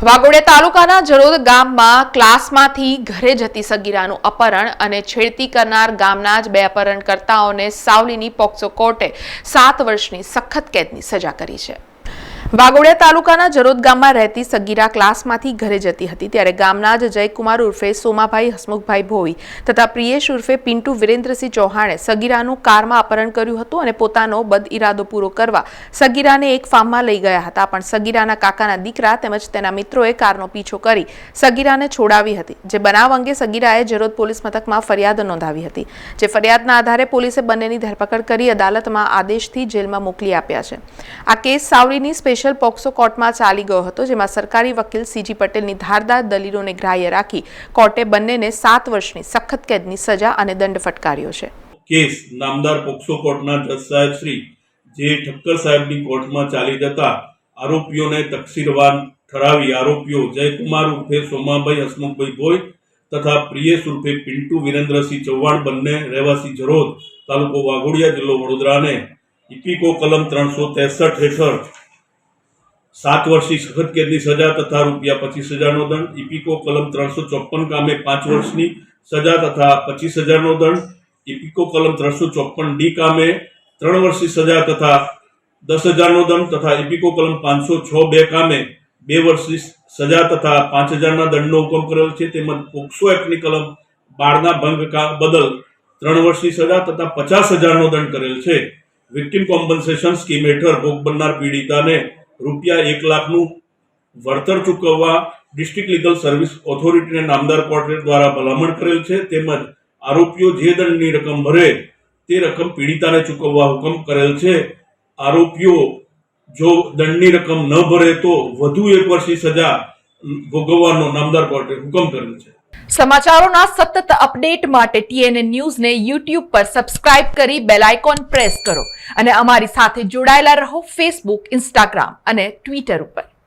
વાઘોડિયા તાલુકાના જરોદ ગામમાં ક્લાસમાંથી ઘરે જતી સગીરાનું અપહરણ અને છેડતી કરનાર ગામના જ 2 અપહરણકર્તાઓને સાવલીની પોક્સો કોર્ટે 7 વર્ષની સખત કેદની સજા કરી છે। વાઘોડિયા તાલુકાના જરોદ ગામમાં રહેતી સગીરા ક્લાસમાંથી ઘરે જતી હતી ત્યારે ગામના જ જયકુમાર ઉર્ફે સોમાભાઈ હસમુખભાઈ ભોઈ તથા પ્રિયેશ ઉર્ફે પિન્ટુ વિરેન્દ્રસિંહ ચૌહાણે સગીરાનું કારમાં અપહરણ કર્યું હતું અને પોતાનો બદઇરાદો પૂરો કરવા સગીરાને એક ફાર્મમાં લઈ ગયા હતા, પણ સગીરાના કાકાના દીકરા તેમજ તેના મિત્રોએ કારનો પીછો કરી સગીરાને છોડાવી હતી। જે બનાવ અંગે સગીરાએ જરોદ પોલીસ મથકમાં ફરિયાદ નોંધાવી હતી, જે ફરિયાદના આધારે પોલીસે બંનેની ધરપકડ કરી અદાલતમાં આદેશથી જેલમાં મોકલી આપ્યા છે। આ કેસ સાવલીની સ્પેશિયલ પોક્સો કોર્ટમાં ચાલી ગયો હતો, જેમાં સરકારી વકીલ સીજી પટેલની ધારદાર દલીલોને ગ્રાહ્ય રાખી કોર્ટે બંનેને 7 વર્ષની સખત કેદની સજા અને દંડ ફટકાર્યો છે। કેસ નામદાર પોક્સો કોર્ટના જજ સાહેબ શ્રી જે ઠક્કર સાહેબની કોર્ટમાં ચાલી જતા આરોપીઓને તકસીરવાન ઠરાવી આરોપીઓ જયકુમાર ઉર્ફે સોમાભાઈ હસમુખભાઈ ભોઈ તથા પ્રિયેશ ઉર્ફે પિન્ટુ વિરેન્દ્રસિંહ ચૌહાણ બંને રહેવાસી જરોદ તાલુકો વાઘોડિયા જિલ્લો વડોદરાને ઇપીકો કલમ 363 હેઠળ 7 વર્ષની સખત કેદની સજા તથા ₹25,000નો દંડ, ઇપીકો કલમ 354 કામે 5 વર્ષની સજા તથા 25,000નો દંડ, ઇપીકો કલમ 354D કામે 3 વર્ષની સજા તથા 10,000નો દંડ તથા ઇપીકો કલમ 506(2) કામે 2 વર્ષની સજા તથા 5,000ના દંડનો હુકમ કરેલ છે। તેમજ પોક્સો એક્ટની કલમ 12ના ભંગ બદલ 3 વર્ષની સજા તથા 50,000નો દંડ કરેલ છે। વિક્ટિમ કોમ્પન્સેશન સ્કીમ હેઠળ ભોગ બનનાર પીડિતાને ₹1 લાખનું વળતર ચૂકવવા ડિસ્ટ્રિક્ટ લીગલ સર્વિસ ઓથોરિટીને નામદાર કોર્ટ દ્વારા ભલામણ કરેલ છે। તેમજ આરોપીઓ જે દંડની રકમ ભરે તે રકમ પીડિતાને ચૂકવવા હુકમ કરેલ છે। આરોપીઓ જો દંડની રકમ ન ભરે તો વધુ 1 વર્ષની સજા ભોગવવાનો નામદાર કોર્ટે હુકમ કરેલ છે। સમાચારોના સતત અપડેટ માટે TNN ન્યૂઝને YouTube પર સબસ્ક્રાઇબ કરી બેલ આઇકોન પ્રેસ કરો અને અમારી સાથે જોડાયેલા રહો Facebook, Instagram અને Twitter ઉપર।